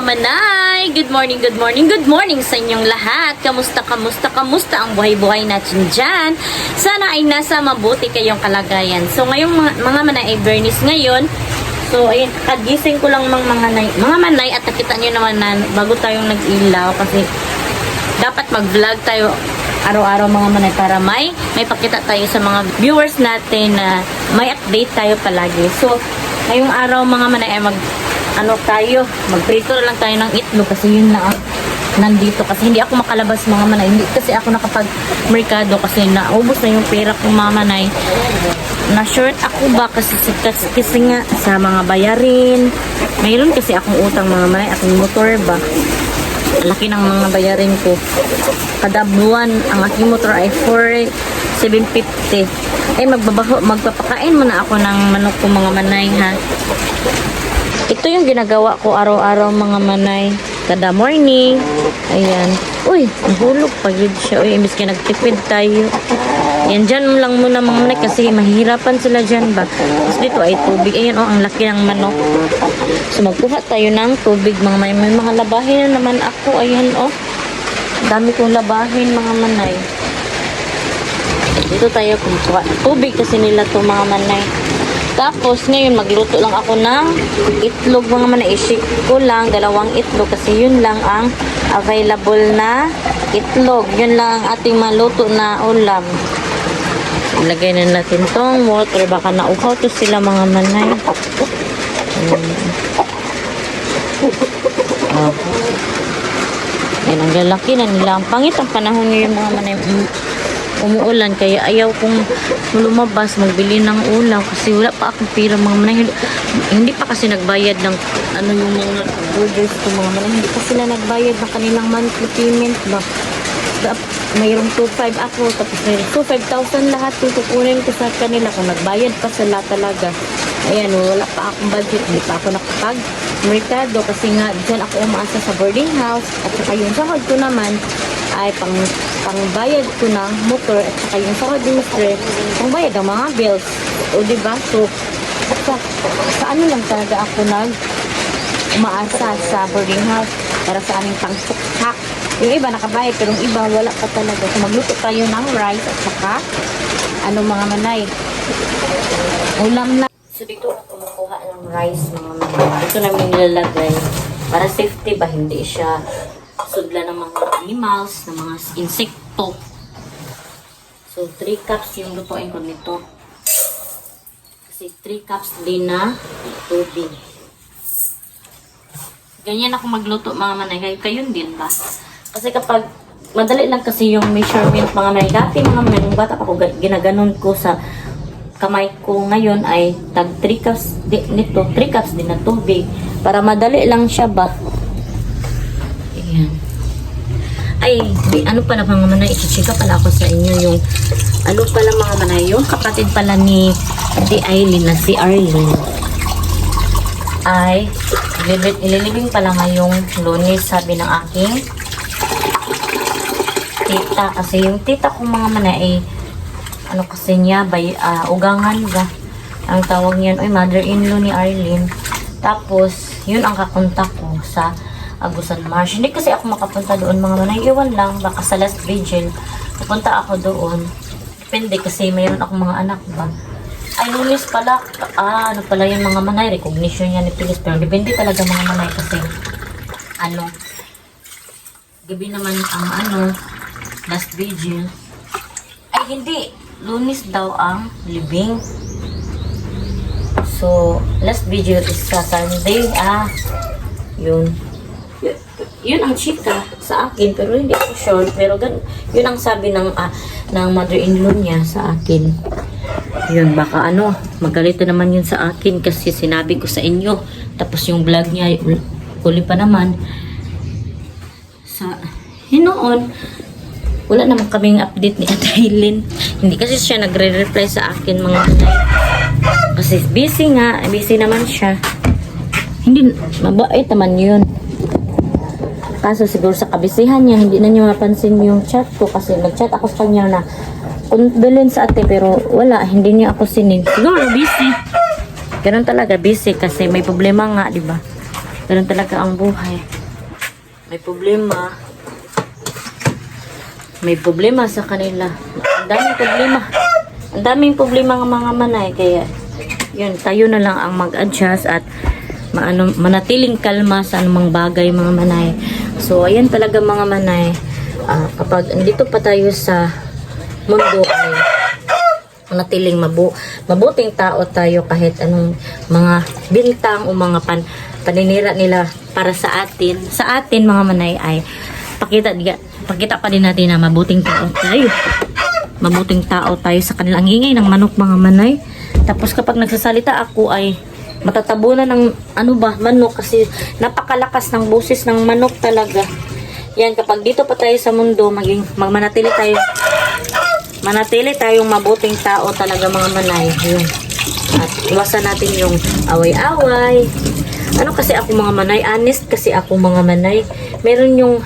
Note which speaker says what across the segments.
Speaker 1: Mamanay! Good morning, good morning, good morning sa inyong lahat. Kamusta ang buhay-buhay natin dyan? Sana ay nasa mabuti kayong kalagayan. So, ngayong mga manay ay Bernice ngayon. So, ayun, kagising ko lang mga manay at nakita nyo naman na bago tayong nag-ilaw kasi dapat mag-vlog tayo araw-araw mga manay para may pakita tayo sa mga viewers natin na may update tayo palagi. So, ngayong araw mga manay ay magprito lang tayo ng itlog kasi yun na nandito kasi hindi ako makalabas mga manay, hindi kasi ako nakapag-merkado kasi naubos na yung pera ko mga manay. Na short ako ba kasi nga sa mga bayarin, mayroon kasi akong utang mga manay, akong motor ba, laki ng mga bayarin ko kada buwan. Ang aking motor ay 4,750. Magpapakain muna ako ng manok ko mga manay ha. Ito yung ginagawa ko araw-araw mga manay. Kada morning. Ayan. Uy, nahulog pa yun siya. Uy, imbis ka nagtipid tayo. Ayan, dyan lang muna mga manay kasi mahihirapan sila dyan ba. Tapos dito ay tubig. Ayan o, ang laki ng manok. So, magkuha tayo ng tubig mga manay. May mga labahin na naman ako. Ayan o. Dami kong labahin mga manay. Dito tayo kumuha. Tubig kasi nila to mga manay. Tapos ngayon magluto lang ako ng itlog mga manay. I-shake ko lang 2 itlog kasi yun lang ang available na itlog. Yun lang ang ating maluto na ulam. Ilagay na natin tong water. Baka nauhaw to sila mga manay. Yan ang lalaki na nila. Ang pangit ang panahon ngayon mga manay. Umuulan kaya ayaw kong lumabas magbili ng ulam kasi wala pa akong pira mga manay. Hindi pa kasi nagbayad ng yung mga orders ko mga manay. Hindi pa sila nagbayad ng kanilang monthly payment ba. Mayroong 2,500 ako tapos mayroong 5,000 lahat yung kukunin ko sa kanila kung nagbayad pa sila talaga. Ayan, wala pa akong budget, hindi pa ako nakapag-merkado kasi nga dyan ako umaasa sa boarding house at saka yung sahod ko naman ay pangbayad ko ng motor at saka yung sahod ni Mr. pangbayad ng mga bills. O diba? So, sa ano lang talaga ako umaasa sa boarding house para sa aming pangsuksak. Yung iba nakabayad pero yung iba wala pa talaga. So, magluto tayo ng rice at saka mga manay. Ulam na. So, dito ako kumukuha ng rice mga manay. Ito namin nilalagay para safety ba hindi siya sudla ng mga animals, ng mga insekto. So, 3 cups yung lutuin ko nito. Kasi 3 cups din na tubig. Ganyan ako magluto mga manay. Kayo din ba? Kasi kapag madali lang kasi yung measurement mga manay. Dati mga manay, nung bata ako, ginaganon ko sa kamay ko. Ngayon ay tag 3 cups nito. 3 cups din na tubig. Para madali lang siya ba? Ayan. Ay, ano pala mga manay, ichichika pala ako sa inyo yung pala mga manay, yung kapatid pala ni Ate Aileen na si Arlene ay ililibing pala ngayong Lunes, sabi ng aking tita. Kasi yung tita ko mga manay ay kasi niya, ugangan ba ang tawag niyan, mother-in-law ni Arlene. Tapos yun ang kakontak ko sa Agusan Marsh. Hindi kasi ako makapunta doon mga manay. Iwan lang. Baka sa last vigil pupunta ako doon. Depende kasi mayroon akong mga anak ba. Ay, Lunes pala. Ano pala yung mga manay. Recognition yan ni Pilis. Pero depende talaga mga manay kasi gabi naman ang last vigil. Ay, hindi. Lunes daw ang libing. So, last vigil is sa Sunday. Yun. Yun ang chika sa akin pero hindi ako sure, pero yun ang sabi ng mother-in-law niya sa akin. Yun, baka magkalito naman yun sa akin kasi sinabi ko sa inyo, tapos yung vlog niya huli pa naman sa noon. Wala naman kaming update ni Ate Aileen. Hindi kasi siya nagre-reply sa akin mga manay kasi busy naman siya. Hindi mabait naman yun. Kaso siguro sa kabisihan niya, hindi na niya mapansin yung chat ko kasi nag-chat ako sa kanya na condolence sa ate pero wala, hindi niya ako sinend. Siguro busy. Ganun talaga, busy kasi may problema nga, di ba? Ganun talaga ang buhay. May problema. May problema sa kanila. Ang daming problema. Ang daming problema ng mga manay. Kaya, yun, tayo na lang ang mag-adjust at manatiling kalma sa anumang bagay mga manay. So, ayan talaga mga manay. Kapag andito pa tayo sa mundo ay manatiling mabuting tao tayo kahit anong mga bintang o mga paninira nila para sa atin. Sa atin mga manay ay pakita pa din natin na mabuting tao tayo. Mabuting tao tayo sa kanila. Ang ingay ng manok mga manay. Tapos kapag nagsasalita ako ay matatabunan ng manok kasi napakalakas ng boses ng manok talaga. Yan, kapag dito pa tayo sa mundo, manatili tayong mabuting tao talaga mga manay. Yun. At iwasan natin yung away-away. Ano kasi ako mga manay? Honest kasi ako mga manay. Meron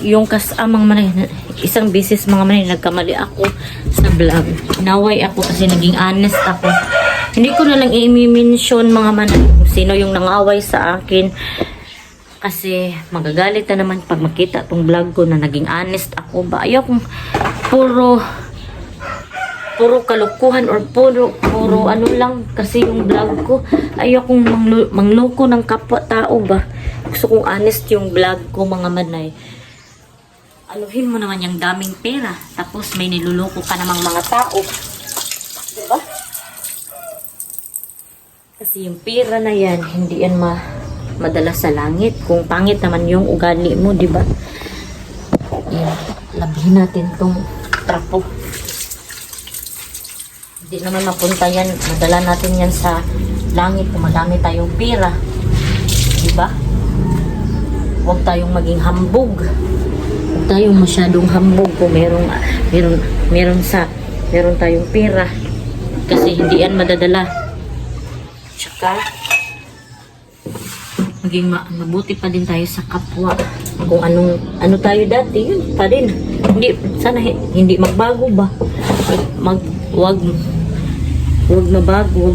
Speaker 1: yung kasamang manay. Isang beses mga manay, nagkamali ako sa vlog. Naway ako kasi naging honest ako. Hindi ko na lang i-mention mga manay kung sino yung nangaway sa akin. Kasi magagalit na naman pag makita tong vlog ko na naging honest ako ba. Ayaw kong puro kalukuhan or puro ano lang kasi yung vlog ko. Ayaw kong mangloko ng kapwa tao ba. Gusto kong honest yung vlog ko mga manay. Aluhin mo naman yung daming pera. Tapos may niluloko ka namang mga tao. Diba? Kasi yung pera na yan, hindi yan madala sa langit. Kung pangit naman yung ugali mo, diba? Yan. Labihin natin tong trapo. Hindi naman mapunta yan. Madala natin yan sa langit kung madami tayong pera. Diba? Huwag tayong maging hambog. Huwag tayong masyadong hambog kung meron tayong pera. Kasi hindi yan madadala. Tsaka, maging mabuti pa din tayo sa kapwa. Kung ano tayo dati, yun pa din. Sana hindi magbago ba? Huwag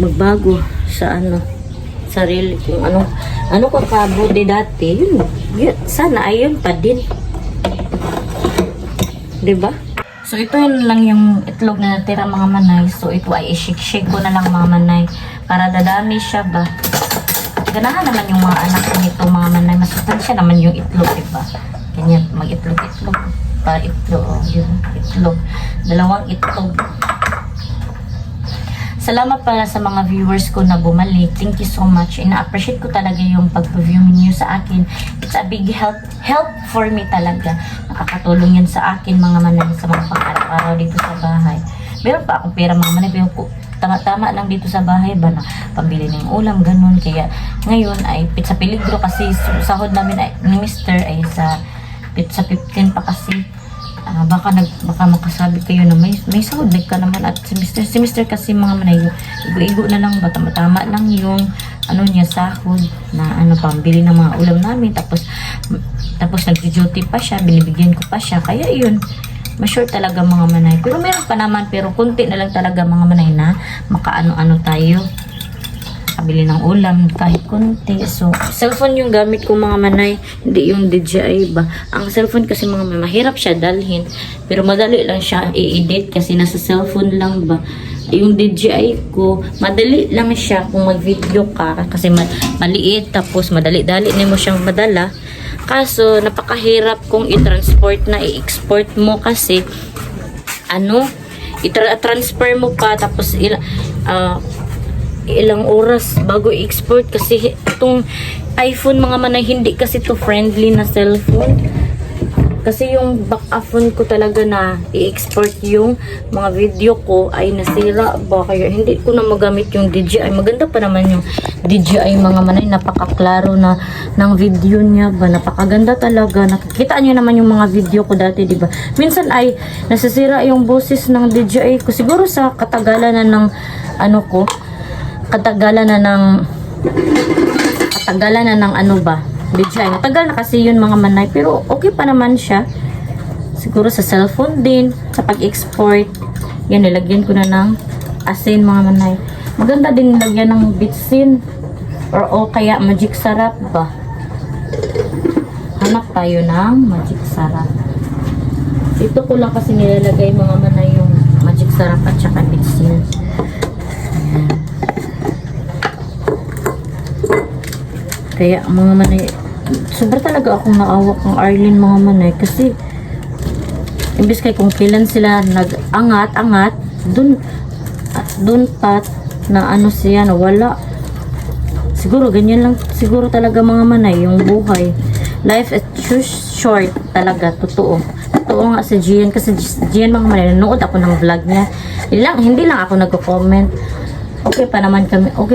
Speaker 1: magbago sa sarili. Kung ano kakabuti dati, yun sana ayun pa din. Diba? So, ito yun lang yung itlog na natira mga manay. So, ito ay i-shake ko na lang mga manay. Para dadami siya ba? Ganahan naman yung mga anak nito mga manay. Masustansya naman yung itlog, diba? Ganyan, mag-itlog-itlog. Para itlog, yun, itlog. 2 itlog. Salamat pala sa mga viewers ko na bumalik. Thank you so much. Ina-appreciate ko talaga yung pag-view niyo sa akin. It's a big help for me talaga. Nakakatulong yan sa akin mga manay sa mga pang-araw-araw dito sa bahay. Meron pa akong pera mga manay. Pero tama-tama lang dito sa bahay ba na pambili ng ulam, ganun. Kaya ngayon ay sa peligro kasi sahod namin ni Mr. ay sa 15 pa kasi. Baka makasabi kayo na may sahod ka naman at si Mr. kasi mga manay, igo-igo na lang ba, tama lang yung niya sahod na pambili ng mga ulam namin, tapos nag-duty pa siya, binibigyan ko pa siya, kaya yun, ma-sure talaga mga manay. Pero meron pa naman, pero konti na lang talaga mga manay na makaano-ano tayo, kabili ng ulam kahit konti. So, cellphone yung gamit ko mga manay, hindi yung DJI ba. Ang cellphone kasi mga manay, mahirap siya dalhin, pero madali lang siya i-edit kasi nasa cellphone lang ba. Yung DJI ko, madali lang siya kung mag-video ka kasi maliit, tapos madali-dali na mo siyang madala. Kaso, napakahirap kung i-transport na, i-export mo kasi i-transfer mo pa, tapos ilang oras bago i-export kasi itong iPhone mga manay, hindi kasi to friendly na cellphone. Kasi yung back phone ko talaga na i-export yung mga video ko ay nasira ba, kaya hindi ko na magamit yung DJI. Maganda pa naman yung DJI mga manay, napakaklaro na ng video niya ba, napakaganda talaga. Nakikita niyo naman yung mga video ko dati, di ba? Minsan ay nasisira yung boses ng DJI ko, siguro sa katagalan na ng katagalan na ng DJI. Matagal na kasi yun mga manay, pero okay pa naman siya. Siguro sa cellphone din, sa pag-export. Yan, nilagyan ko na ng asin mga manay. Maganda din nilagyan ng bitsin. o kaya magic sarap ba? Hanap tayo ng magic sarap. Ito ko lang kasi nilalagay mga manay yung magic sarap at saka bitsin. Ayan. Kaya mga manay, sobra talaga akong naawa kong Arlene mga manay kasi imbis kay kung kailan sila nag-angat-angat dun pat na ano siya na wala. Siguro ganyan lang siguro talaga mga manay yung buhay. Life is too short talaga, totoo. Totoo nga sa Gian kasi Gian mga manay, nanood ako ng vlog niya. Hindi lang ako nagko-comment. Okay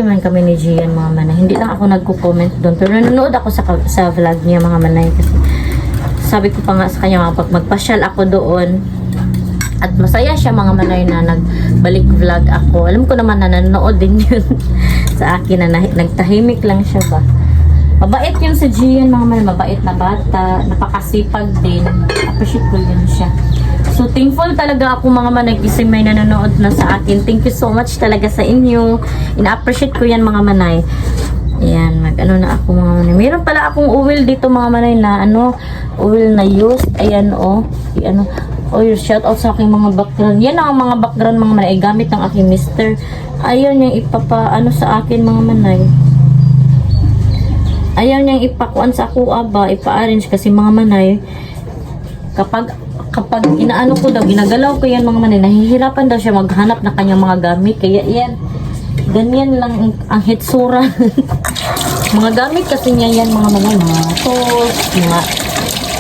Speaker 1: man kami ni Gian mga manay. Hindi lang ako nagko-comment doon. Pero nanonood ako sa vlog niya mga manay kasi sabi ko pa nga sa kanya pag magpasyal ako doon at masaya siya mga manay na nagbalik vlog ako. Alam ko naman na nanonood din yun sa akin na nagtahimik lang siya ba. Mabait yun sa Gian mga manay. Mabait na bata. Napakasipag din. Appreciate ko yun siya. So, thankful talaga ako mga manay kasi may nanonood na sa akin. Thank you so much talaga sa inyo. Ina-appreciate ko yan mga manay. Ayan, mag-ano na ako mga manay. Meron pala akong oil dito mga manay na oil na used. Ayan shout out sa aking mga background. Yan ang mga background mga manay. Gamit ng aking mister. Ayaw niyang sa akin mga manay. Ayaw niyang ipakuan sa ako ipa-arrange kasi mga manay. Kapag inaano ko daw, ginagalaw ko yan mga manay, nahihirapan daw siya maghanap ng kanyang mga gamit. Kaya yan, ganyan lang ang hitsura. Mga gamit kasi niya yan mga manay, mga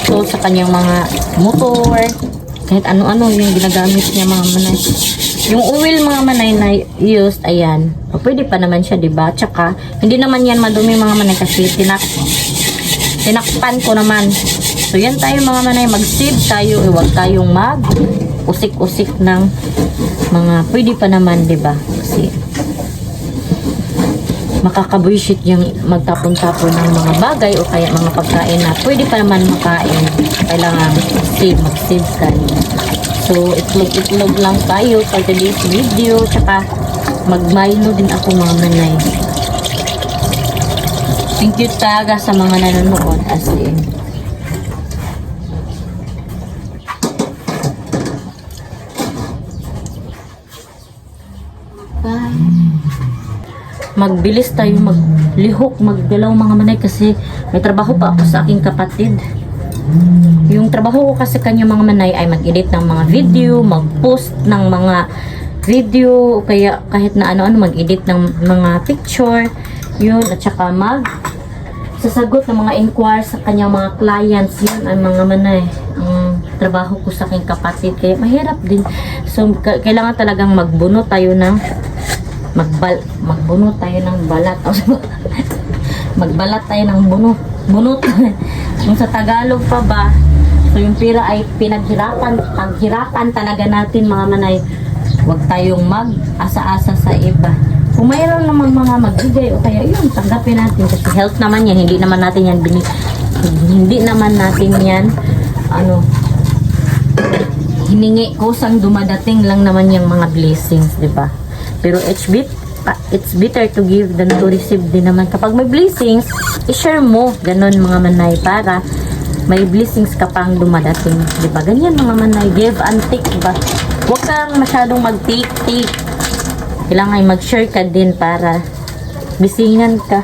Speaker 1: tools sa kanyang mga motor, kahit ano-ano yung ginagamit niya mga manay. Yung oil mga manay na used, ayan, pwede pa naman siya, diba? Tsaka, hindi naman yan madumi mga manay kasi tinakpan ko naman. So, yan tayo mga manay, mag-save tayo, huwag tayong mag-usik-usik ng mga, pwede pa naman, diba? Kasi, makakabuisit yung magtapon-tapon ng mga bagay o kaya mga pagkain na pwede pa naman makain. Kailangan mag-save tayo. So, itlog lang tayo for today's video, tsaka mag-milo din ako mga manay. Thank you talaga sa mga nanonood as in. Magbilis tayo, maglihok, maggalaw mga manay kasi may trabaho pa ako sa aking kapatid. Yung trabaho ko kasi kanya mga manay ay mag-edit ng mga video, mag-post ng mga video, kaya kahit na ano-ano, mag-edit ng mga picture, yun, at saka sasagot ng mga inquiries sa kanyang mga clients. Yun ang mga manay ang trabaho ko sa aking kapatid, kaya mahirap din. So kailangan talagang magbuno tayo ng magbuno tayo ng balat. Magbalat tayo ng bunot. Yung sa Tagalog pa ba, so yung pira ay paghirapan talaga natin mga manay. Huwag tayong mag-asa-asa sa iba. Kung mayroon naman mga magbigay o kaya yun, tanggapin natin kasi health naman yan, hindi naman natin yan hiningi, kusang dumadating lang naman yung mga blessings, di ba? Pero it's better to give than to receive din naman. Kapag may blessings, i-share mo. Ganon mga manay, para may blessings ka pang dumadating. Diba? Ganyan mga manay. Give and take ba? Huwag kang masyadong mag-take. Kailangan mag-share ka din para bisingan ka.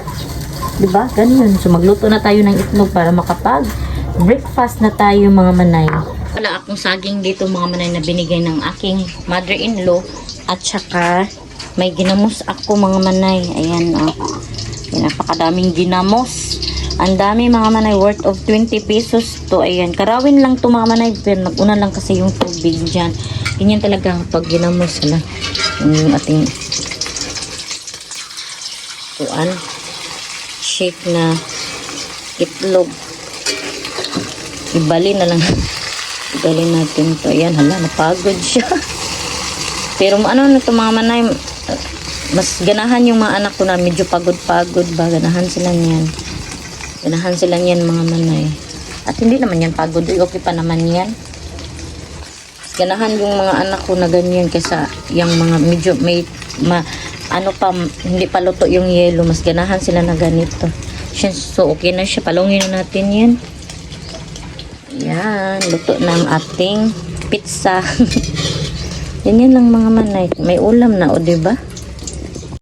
Speaker 1: Diba? Ganyan. So magluto na tayo ng itlog para makapag-breakfast na tayo mga manay. Wala akong saging dito mga manay na binigay ng aking mother-in-law. At saka may ginamos ako mga manay. Ayan napakadaming ginamos. Ang dami mga manay, worth of 20 pesos to. Ayan, karawin lang to mga manay, pero nag-una lang kasi yung tubig dyan. Ganyan talaga pag ginamos na yung ating shake na itlog. Ibali natin to. Ayan, napagod siya. Pero na to mga manay, mas ganahan yung mga anak ko na medyo pagod-pagod ba. Ganahan sila niyan mga manay. At hindi naman yan pagod. Okay pa naman yan. Ganahan yung mga anak ko na ganyan kaysa yung mga medyo ano pa, hindi pa luto yung yelo, mas ganahan sila na ganito. So, okay na siya. Palungin na natin yan. Yan, luto na ang ating pizza. Yan lang mga manay. May ulam na, o diba?